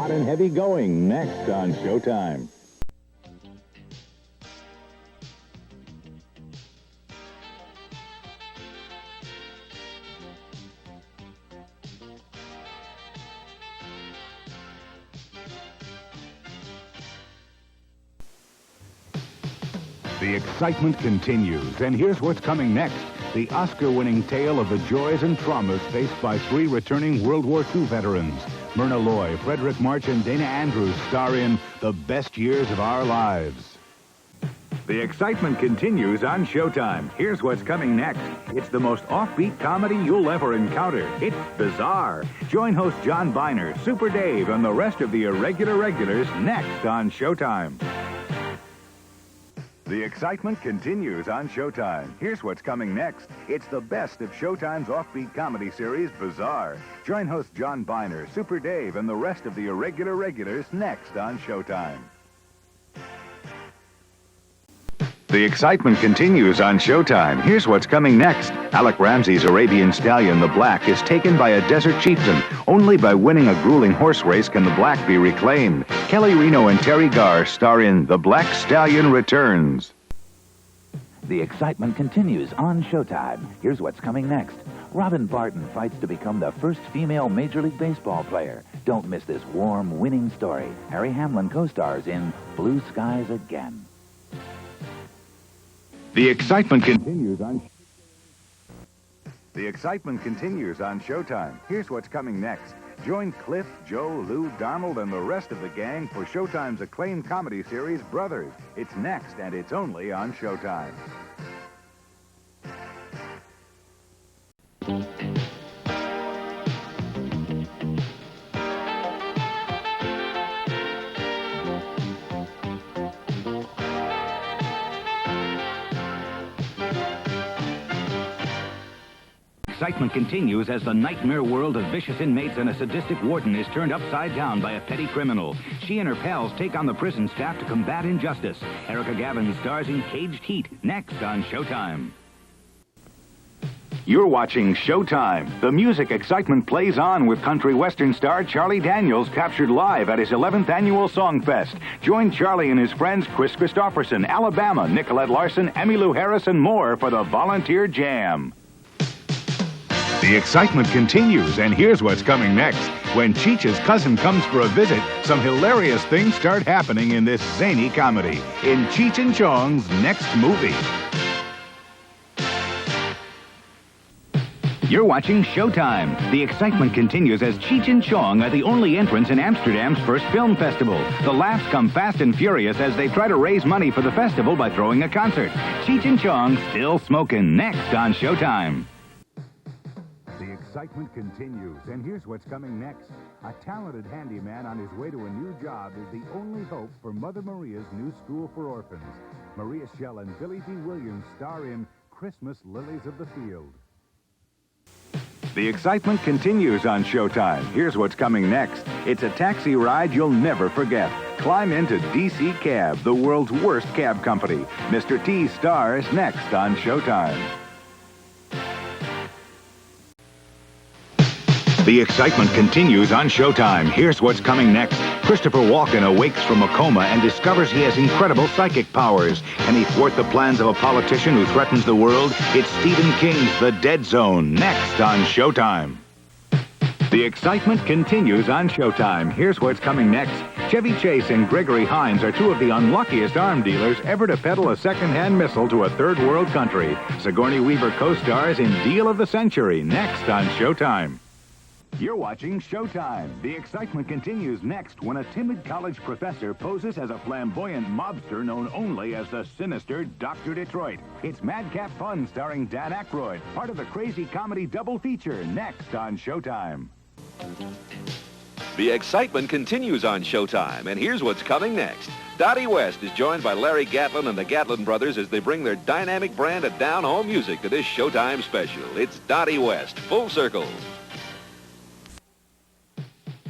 hot and heavy going next on Showtime. The excitement continues, and here's what's coming next. The Oscar-winning tale of the joys and traumas faced by three returning World War II veterans. Myrna Loy, Frederick March, and Dana Andrews star in The Best Years of Our Lives. The excitement continues on Showtime. Here's what's coming next. It's the most offbeat comedy you'll ever encounter. It's bizarre. Join host John Biner, Super Dave, and the rest of the irregular regulars next on Showtime. The excitement continues on Showtime. Here's what's coming next. It's the best of Showtime's offbeat comedy series, Bizarre. Join host John Biner, Super Dave, and the rest of the irregular regulars next on Showtime. The excitement continues on Showtime. Here's what's coming next. Alec Ramsey's Arabian stallion, the Black, is taken by a desert chieftain. Only by winning a grueling horse race can the Black be reclaimed. Kelly Reno and Terry Garr star in The Black Stallion Returns. The excitement continues on Showtime. Here's what's coming next. Robin Barton fights to become the first female Major League Baseball player. Don't miss this warm, winning story. Harry Hamlin co-stars in Blue Skies Again. The excitement continues on Showtime. Here's what's coming next. Join Cliff, Joe, Lou, Donald, and the rest of the gang for Showtime's acclaimed comedy series, Brothers. It's next, and it's only on Showtime. Excitement continues as the nightmare world of vicious inmates and a sadistic warden is turned upside down by a petty criminal. She and her pals take on the prison staff to combat injustice. Erica Gavin stars in Caged Heat, next on Showtime. You're watching Showtime. The music excitement plays on with country western star Charlie Daniels, captured live at his 11th annual Songfest. Join Charlie and his friends Chris Christopherson, Alabama, Nicolette Larson, Emmylou Harris, and more for the Volunteer Jam. The excitement continues, and here's what's coming next. When Cheech's cousin comes for a visit, some hilarious things start happening in this zany comedy in Cheech and Chong's next movie. You're watching Showtime. The excitement continues as Cheech and Chong are the only entrants in Amsterdam's first film festival. The laughs come fast and furious as they try to raise money for the festival by throwing a concert. Cheech and Chong still smoking, next on Showtime. The excitement continues, and here's what's coming next. A talented handyman on his way to a new job is the only hope for Mother Maria's new school for orphans. Maria Schell and Billy D. Williams star in Christmas Lilies of the Field. The excitement continues on Showtime. Here's what's coming next. It's a taxi ride you'll never forget. Climb into DC Cab, the world's worst cab company. Mr. T stars next on Showtime. The excitement continues on Showtime. Here's what's coming next. Christopher Walken awakes from a coma and discovers he has incredible psychic powers. Can he thwart the plans of a politician who threatens the world? It's Stephen King's The Dead Zone, next on Showtime. The excitement continues on Showtime. Here's what's coming next. Chevy Chase and Gregory Hines are two of the unluckiest arms dealers ever to peddle a second-hand missile to a third-world country. Sigourney Weaver co-stars in Deal of the Century, next on Showtime. You're watching Showtime. The excitement continues next when a timid college professor poses as a flamboyant mobster known only as the sinister Dr. Detroit. It's Madcap Fun starring Dan Aykroyd, part of the crazy comedy double feature, next on Showtime. The excitement continues on Showtime, and here's what's coming next. Dottie West is joined by Larry Gatlin and the Gatlin brothers as they bring their dynamic brand of down-home music to this Showtime special. It's Dottie West, Full Circle.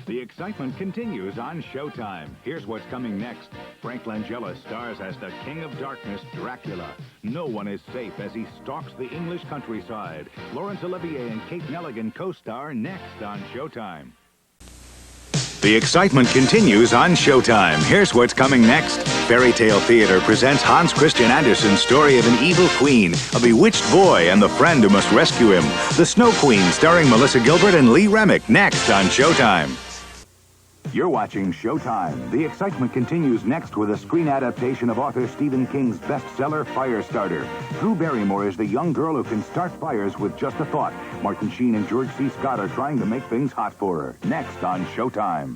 The excitement continues on Showtime. Here's what's coming next. Frank Langella stars as the King of Darkness, Dracula. No one is safe as he stalks the English countryside. Laurence Olivier and Kate Nelligan co-star next on Showtime. The excitement continues on Showtime. Here's what's coming next. Fairy Tale Theater presents Hans Christian Andersen's story of an evil queen, a bewitched boy, and the friend who must rescue him. The Snow Queen, starring Melissa Gilbert and Lee Remick, next on Showtime. You're watching Showtime. The excitement continues next with a screen adaptation of author Stephen King's bestseller, Firestarter. Drew Barrymore is the young girl who can start fires with just a thought. Martin Sheen and George C. Scott are trying to make things hot for her. Next on Showtime.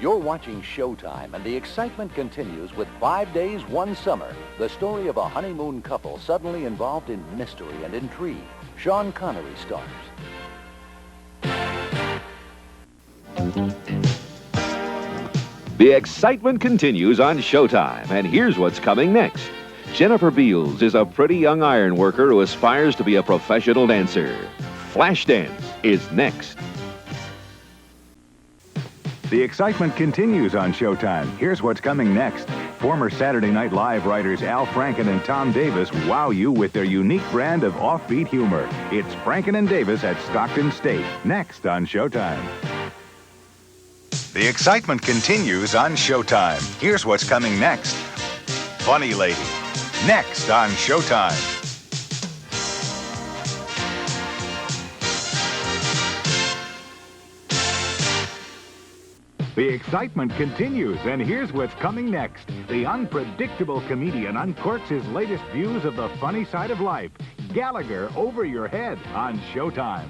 You're watching Showtime, and the excitement continues with 5 Days, One Summer, the story of a honeymoon couple suddenly involved in mystery and intrigue. Sean Connery stars. The excitement continues on Showtime, and here's what's coming next. Jennifer Beals is a pretty young iron worker who aspires to be a professional dancer. Flashdance is next. The excitement continues on Showtime. Here's what's coming next. Former Saturday Night Live writers Al Franken and Tom Davis wow you with their unique brand of offbeat humor. It's Franken and Davis at Stockton State, next on Showtime. The excitement continues on Showtime. Here's what's coming next. Funny Lady, next on Showtime. The excitement continues, and here's what's coming next. The unpredictable comedian uncorks his latest views of the funny side of life. Gallagher, Over Your Head on Showtime.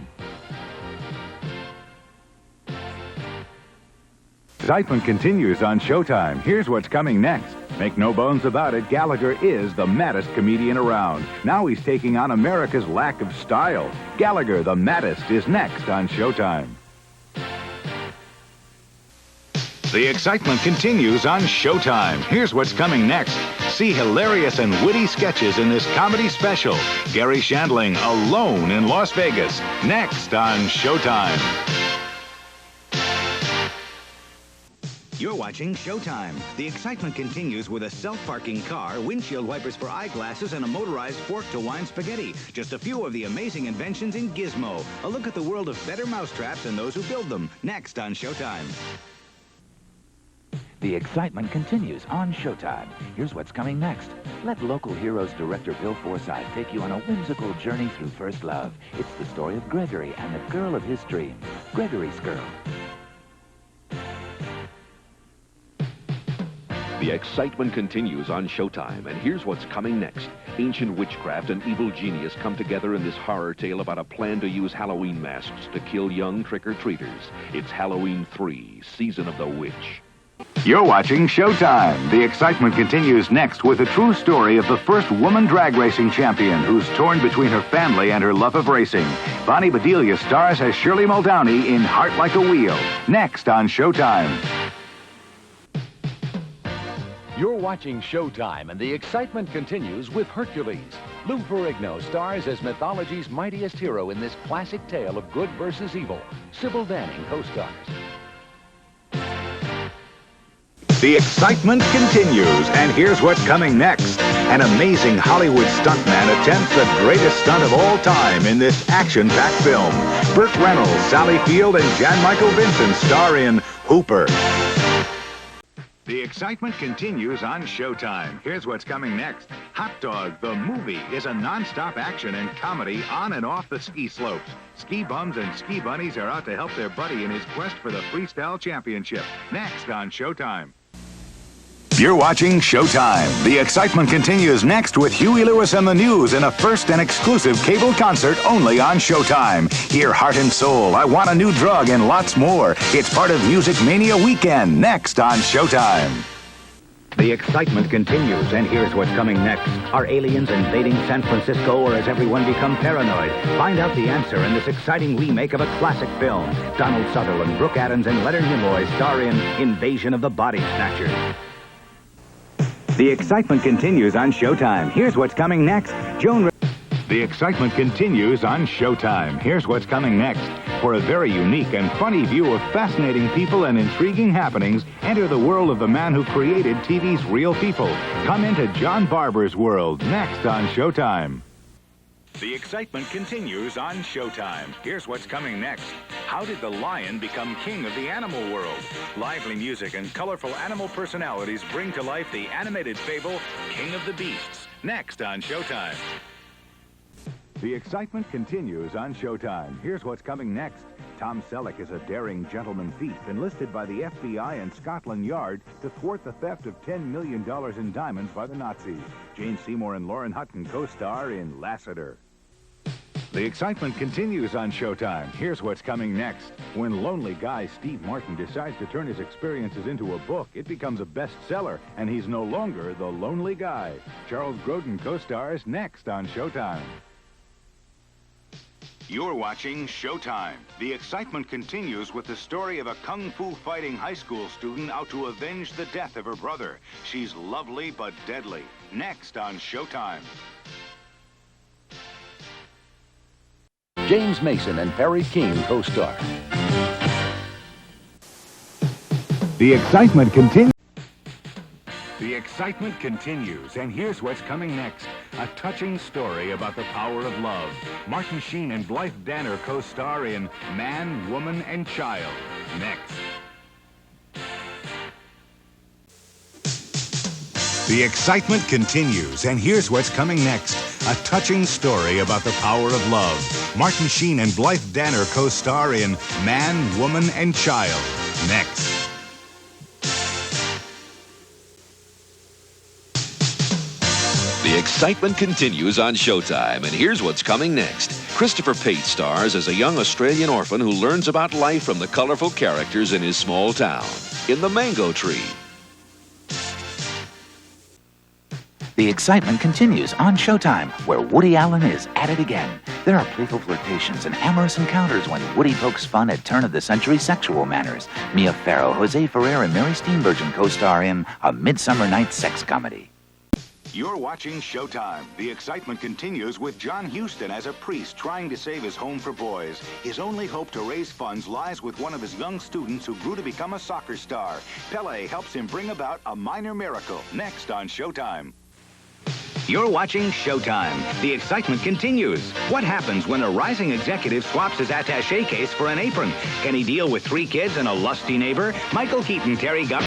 Excitement continues on Showtime. Here's what's coming next. Make no bones about it, Gallagher is the maddest comedian around. Now he's taking on America's lack of style. Gallagher, the maddest, is next on Showtime. The excitement continues on Showtime. Here's what's coming next. See hilarious and witty sketches in this comedy special. Garry Shandling, Alone in Las Vegas, next on Showtime. You're watching Showtime. The excitement continues with a self-parking car, windshield wipers for eyeglasses, and a motorized fork to wind spaghetti. Just a few of the amazing inventions in Gizmo. A look at the world of better mousetraps and those who build them. Next on Showtime. The excitement continues on Showtime. Here's what's coming next. Let local heroes director Bill Forsythe take you on a whimsical journey through first love. It's the story of Gregory and the girl of his dreams, Gregory's Girl. The excitement continues on Showtime, and here's what's coming next. Ancient witchcraft and evil genius come together in this horror tale about a plan to use Halloween masks to kill young trick-or-treaters. It's Halloween 3, Season of the Witch. You're watching Showtime. The excitement continues next with the true story of the first woman drag racing champion who's torn between her family and her love of racing. Bonnie Bedelia stars as Shirley Muldowney in Heart Like a Wheel, next on Showtime. You're watching Showtime, and the excitement continues with Hercules. Lou Ferrigno stars as mythology's mightiest hero in this classic tale of good versus evil. Sybil Danning co-stars. The excitement continues, and here's what's coming next. An amazing Hollywood stuntman attempts the greatest stunt of all time in this action-packed film. Burt Reynolds, Sally Field, and Jan Michael Vincent star in Hooper. The excitement continues on Showtime. Here's what's coming next. Hot Dog, the movie, is a non-stop action and comedy on and off the ski slopes. Ski bums and ski bunnies are out to help their buddy in his quest for the Freestyle Championship. Next on Showtime. You're watching Showtime. The excitement continues next with Huey Lewis and the News in a first and exclusive cable concert only on Showtime. Hear Heart and Soul, I Want a New Drug, and lots more. It's part of Music Mania Weekend, next on Showtime. The excitement continues, and here's what's coming next. Are aliens invading San Francisco, or has everyone become paranoid? Find out the answer in this exciting remake of a classic film. Donald Sutherland, Brooke Adams, and Leonard Nimoy star in Invasion of the Body Snatchers. The excitement continues on Showtime. Here's what's coming next. Joan. The excitement continues on Showtime. Here's what's coming next. For a very unique and funny view of fascinating people and intriguing happenings, enter the world of the man who created TV's Real People. Come into John Barbour's world, next on Showtime. The excitement continues on Showtime. Here's what's coming next. How did the lion become king of the animal world? Lively music and colorful animal personalities bring to life the animated fable, King of the Beasts. Next on Showtime. The excitement continues on Showtime. Here's what's coming next. Tom Selleck is a daring gentleman thief enlisted by the FBI and Scotland Yard to thwart the theft of $10 million in diamonds by the Nazis. Jane Seymour and Lauren Hutton co-star in Lassiter. The excitement continues on Showtime. Here's what's coming next. When lonely guy Steve Martin decides to turn his experiences into a book, it becomes a bestseller, and he's no longer the lonely guy. Charles Grodin co-stars next on Showtime. You're watching Showtime. The excitement continues with the story of a kung fu fighting high school student out to avenge the death of her brother. She's lovely but deadly. Next on Showtime. James Mason and Perry King co-star. The excitement continues. The excitement continues, and here's what's coming next. A touching story about the power of love. Martin Sheen and Blythe Danner co-star in Man, Woman, and Child. Next. The excitement continues, and here's what's coming next. A touching story about the power of love. Martin Sheen and Blythe Danner co-star in Man, Woman, and Child. Next. The excitement continues on Showtime, and here's what's coming next. Christopher Pate stars as a young Australian orphan who learns about life from the colorful characters in his small town. In the Mango Tree. The excitement continues on Showtime, where Woody Allen is at it again. There are playful flirtations and amorous encounters when Woody pokes fun at turn-of-the-century sexual manners. Mia Farrow, Jose Ferrer, and Mary Steenburgen co-star in A Midsummer Night's Sex Comedy. You're watching Showtime. The excitement continues with John Huston as a priest trying to save his home for boys. His only hope to raise funds lies with one of his young students who grew to become a soccer star. Pele helps him bring about a minor miracle. Next on Showtime. You're watching Showtime. The excitement continues. What happens when a rising executive swaps his attaché case for an apron? Can he deal with 3 kids and a lusty neighbor? Michael Keaton, Terry Gupp.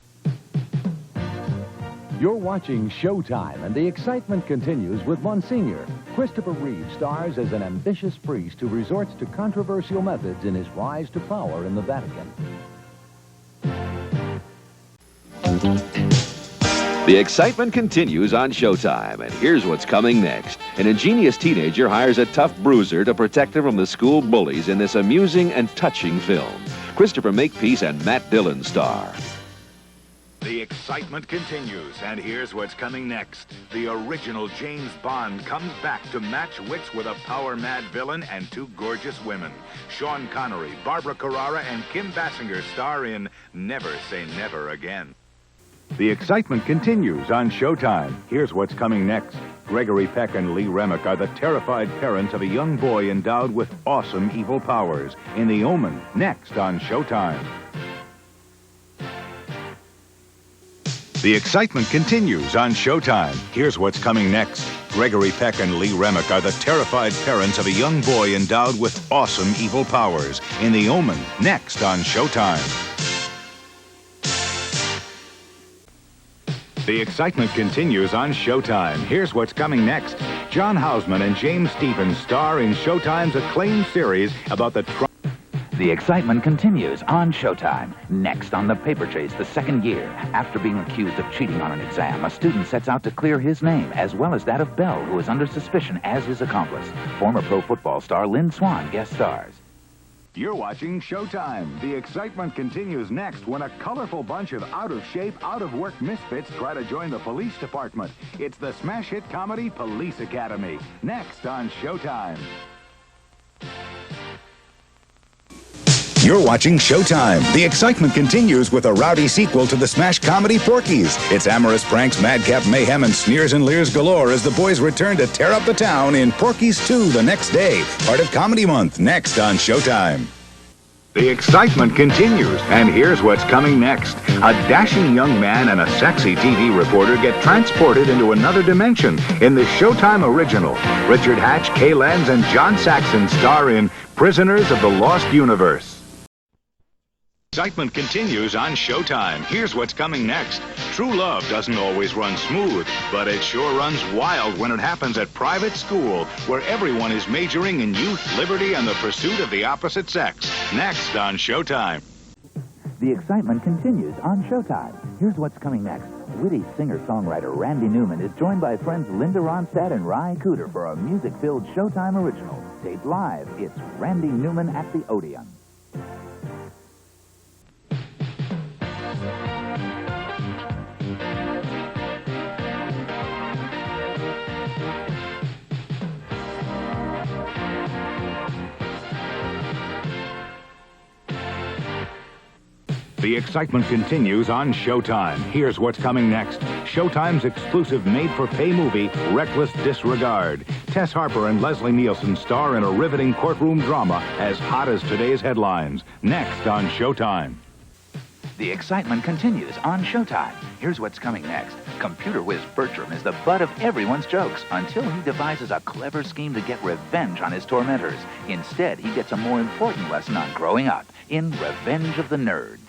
You're watching Showtime, and the excitement continues with Monsignor. Christopher Reeve stars as an ambitious priest who resorts to controversial methods in his rise to power in the Vatican. The excitement continues on Showtime, and here's what's coming next. An ingenious teenager hires a tough bruiser to protect him from the school bullies in this amusing and touching film. Christopher Makepeace and Matt Dillon star. The excitement continues, and here's what's coming next. The original James Bond comes back to match wits with a power-mad villain and 2 gorgeous women. Sean Connery, Barbara Carrara, and Kim Basinger star in Never Say Never Again. The excitement continues on Showtime. Here's what's coming next. Gregory Peck and Lee Remick are the terrified parents of a young boy endowed with awesome evil powers. In The Omen, next on Showtime. The excitement continues on Showtime. Here's what's coming next. Gregory Peck and Lee Remick are the terrified parents of a young boy endowed with awesome evil powers. In The Omen, next on Showtime. The excitement continues on Showtime. Here's what's coming next. John Houseman and James Stevens star in Showtime's acclaimed series about the The excitement continues on Showtime. Next on The Paper Chase, the second year. After being accused of cheating on an exam, a student sets out to clear his name, as well as that of Belle, who is under suspicion as his accomplice. Former pro football star Lynn Swan guest stars. You're watching Showtime. The excitement continues next when a colorful bunch of out-of-shape, out-of-work misfits try to join the police department. It's the smash hit comedy Police Academy. Next on Showtime. You're watching Showtime. The excitement continues with a rowdy sequel to the smash comedy Porky's. It's amorous pranks, madcap mayhem, and sneers and leers galore as the boys return to tear up the town in Porky's 2 the next day. Part of Comedy Month. Next on Showtime. The excitement continues, and here's what's coming next. A dashing young man and a sexy TV reporter get transported into another dimension in the Showtime original. Richard Hatch, Kay Lenz, and John Saxon star in Prisoners of the Lost Universe. Excitement continues on Showtime. Here's what's coming next. True love doesn't always run smooth, but it sure runs wild when it happens at private school, where everyone is majoring in youth, liberty, and the pursuit of the opposite sex. Next on Showtime. The excitement continues on Showtime. Here's what's coming next. Witty singer-songwriter Randy Newman is joined by friends Linda Ronstadt and Ry Cooter for a music-filled Showtime original. Taped live, it's Randy Newman at the Odeon. The excitement continues on Showtime. Here's what's coming next. Showtime's exclusive made-for-pay movie, Reckless Disregard. Tess Harper and Leslie Nielsen star in a riveting courtroom drama as hot as today's headlines. Next on Showtime. The excitement continues on Showtime. Here's what's coming next. Computer whiz Bertram is the butt of everyone's jokes until he devises a clever scheme to get revenge on his tormentors. Instead, he gets a more important lesson on growing up in Revenge of the Nerds.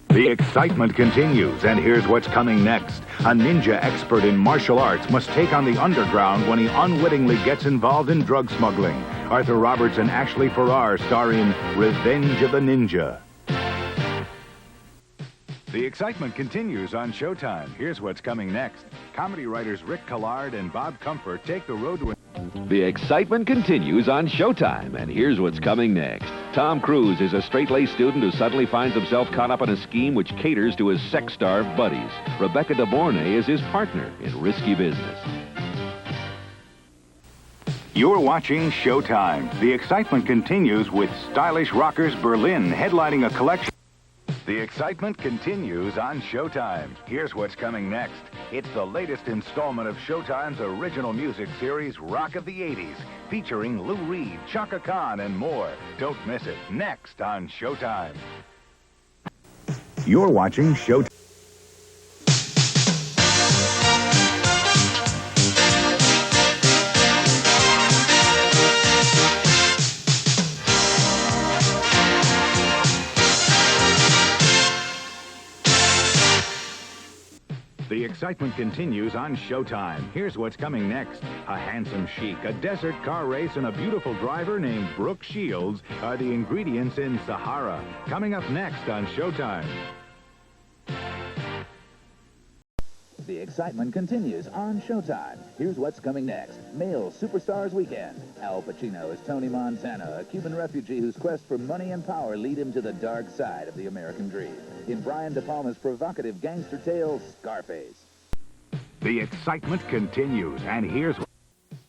The excitement continues, and here's what's coming next. A ninja expert in martial arts must take on the underground when he unwittingly gets involved in drug smuggling. Arthur Roberts and Ashley Farrar star in Revenge of the Ninja. The excitement continues on Showtime. Here's what's coming next. Comedy writers Rick Collard and Bob Comfort take the road to... The excitement continues on Showtime, and here's what's coming next. Tom Cruise is a straight-laced student who suddenly finds himself caught up in a scheme which caters to his sex-starved buddies. Rebecca De Mornay is his partner in risky business. You're watching Showtime. The excitement continues with stylish rockers Berlin headlining a collection. The excitement continues on Showtime. Here's what's coming next. It's the latest installment of Showtime's original music series, Rock of the 80s, featuring Lou Reed, Chaka Khan, and more. Don't miss it. Next on Showtime. You're watching Showtime. The excitement continues on Showtime. Here's what's coming next. A handsome chic, a desert car race, and a beautiful driver named Brooke Shields are the ingredients in Sahara. Coming up next on Showtime. The excitement continues on Showtime. Here's what's coming next. Male Superstars Weekend. Al Pacino is Tony Montana, a Cuban refugee whose quest for money and power lead him to the dark side of the American dream. In Brian De Palma's provocative gangster tale, Scarface. The excitement continues, and here's...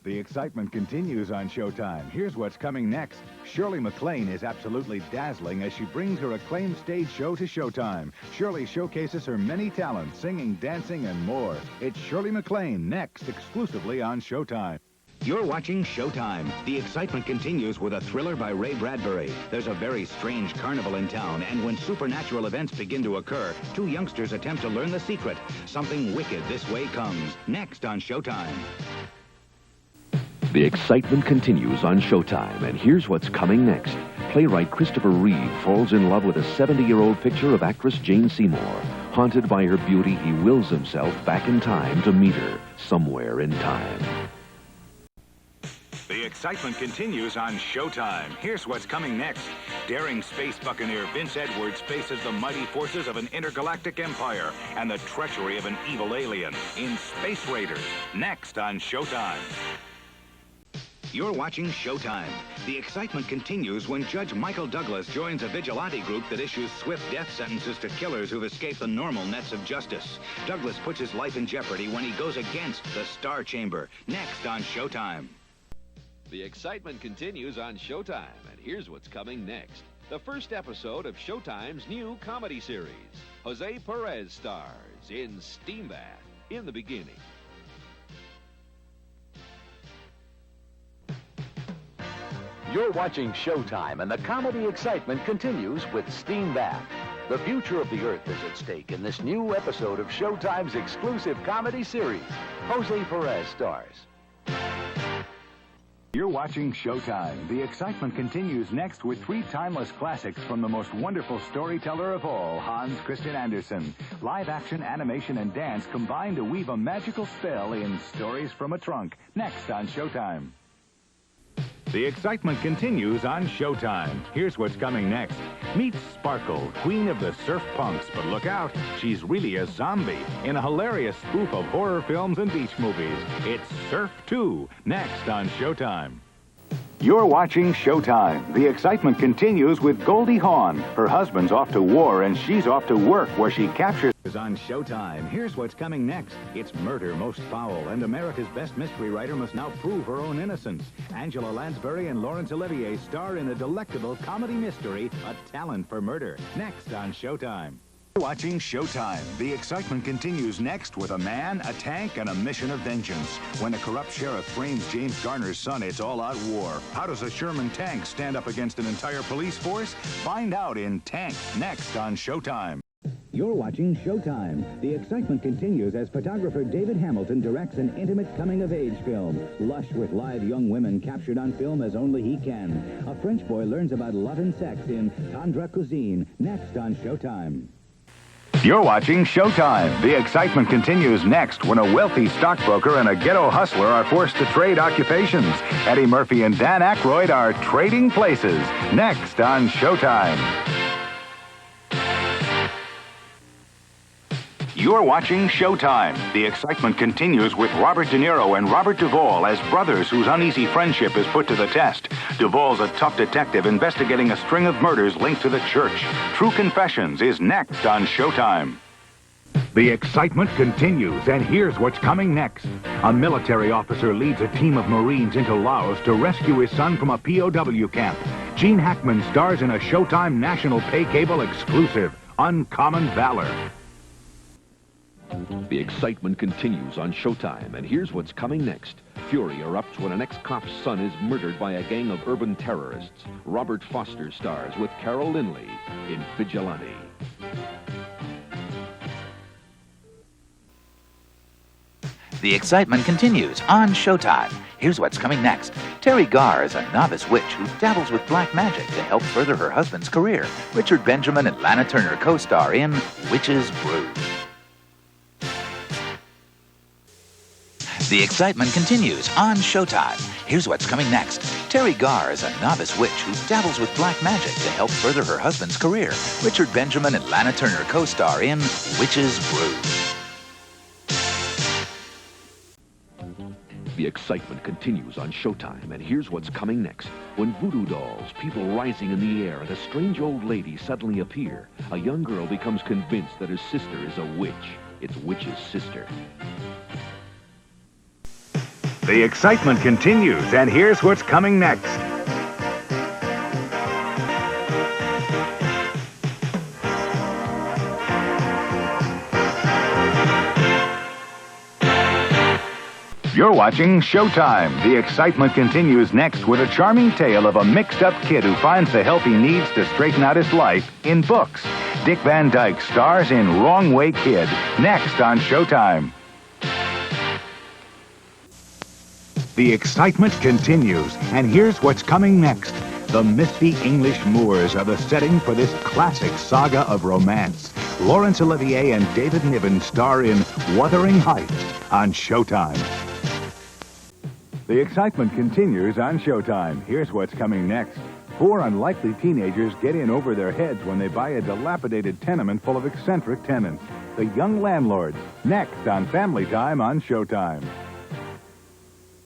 The excitement continues on Showtime. Here's what's coming next. Shirley MacLaine is absolutely dazzling as she brings her acclaimed stage show to Showtime. Shirley showcases her many talents, singing, dancing, and more. It's Shirley MacLaine, next, exclusively on Showtime. You're watching Showtime. The excitement continues with a thriller by Ray Bradbury. There's a very strange carnival in town, and when supernatural events begin to occur, two youngsters attempt to learn the secret. Something wicked this way comes. Next on Showtime. The excitement continues on Showtime, and here's what's coming next. Playwright Christopher Reeve falls in love with a 70-year-old picture of actress Jane Seymour. Haunted by her beauty, he wills himself back in time to meet her somewhere in time. The excitement continues on Showtime. Here's what's coming next. Daring space buccaneer Vince Edwards faces the mighty forces of an intergalactic empire and the treachery of an evil alien in Space Raiders. Next on Showtime. You're watching Showtime. The excitement continues when Judge Michael Douglas joins a vigilante group that issues swift death sentences to killers who've escaped the normal nets of justice. Douglas puts his life in jeopardy when he goes against the Star Chamber. Next on Showtime. The excitement continues on Showtime, and here's what's coming next. The first episode of Showtime's new comedy series. Jose Perez stars in Steambath in the beginning. You're watching Showtime, and the comedy excitement continues with Steam Bath. The future of the Earth is at stake in this new episode of Showtime's exclusive comedy series. Jose Perez stars. You're watching Showtime. The excitement continues next with three timeless classics from the most wonderful storyteller of all, Hans Christian Andersen. Live action, animation, and dance combine to weave a magical spell in Stories from a Trunk. Next on Showtime. The excitement continues on Showtime. Here's what's coming next. Meet Sparkle, queen of the surf punks. But look out, she's really a zombie in a hilarious spoof of horror films and beach movies. It's Surf 2, next on Showtime. You're watching Showtime. The excitement continues with Goldie Hawn. Her husband's off to war and she's off to work where she captures... On Showtime, here's what's coming next. It's Murder Most Foul, and America's best mystery writer must now prove her own innocence. Angela Lansbury and Laurence Olivier star in a delectable comedy mystery, A Talent for Murder. Next on Showtime. Watching Showtime. The excitement continues next with a man, a tank, and a mission of vengeance. When a corrupt sheriff frames James Garner's son, it's all-out war. How does a Sherman tank stand up against an entire police force? Find out in Tank, next on Showtime. You're watching Showtime. The excitement continues as photographer David Hamilton directs an intimate coming-of-age film. Lush with live young women captured on film as only he can. A French boy learns about love and sex in Tendre Cuisine. Next on Showtime. You're watching Showtime. The excitement continues next when a wealthy stockbroker and a ghetto hustler are forced to trade occupations. Eddie Murphy and Dan Aykroyd are trading places. Next on Showtime. You're watching Showtime. The excitement continues with Robert De Niro and Robert Duvall as brothers whose uneasy friendship is put to the test. Duvall's a tough detective investigating a string of murders linked to the church. True Confessions is next on Showtime. The excitement continues, and here's what's coming next. A military officer leads a team of Marines into Laos to rescue his son from a POW camp. Gene Hackman stars in a Showtime National Pay Cable exclusive, Uncommon Valor. The excitement continues on Showtime, and here's what's coming next. Fury erupts when an ex-cop's son is murdered by a gang of urban terrorists. Robert Foster stars with Carol Lindley in Vigilante. The excitement continues on Showtime. Here's what's coming next. Terry Garr is a novice witch who dabbles with black magic to help further her husband's career. Richard Benjamin and Lana Turner co-star in Witch's Brew. The excitement continues on Showtime. Here's what's coming next. Terry Garr is a novice witch who dabbles with black magic to help further her husband's career. Richard Benjamin and Lana Turner co-star in Witch's Brew. The excitement continues on Showtime, and here's what's coming next. When voodoo dolls, people rising in the air, and a strange old lady suddenly appear, a young girl becomes convinced that her sister is a witch. It's Witch's sister. The excitement continues, and here's what's coming next. You're watching Showtime. The excitement continues next with a charming tale of a mixed-up kid who finds the help he needs to straighten out his life in books. Dick Van Dyke stars in Wrong Way Kid. Next on Showtime. The excitement continues, and here's what's coming next. The misty English moors are the setting for this classic saga of romance. Laurence Olivier and David Niven star in Wuthering Heights on Showtime. The excitement continues on Showtime. Here's what's coming next. Four unlikely teenagers get in over their heads when they buy a dilapidated tenement full of eccentric tenants. The Young Landlords. Next on Family Time on Showtime.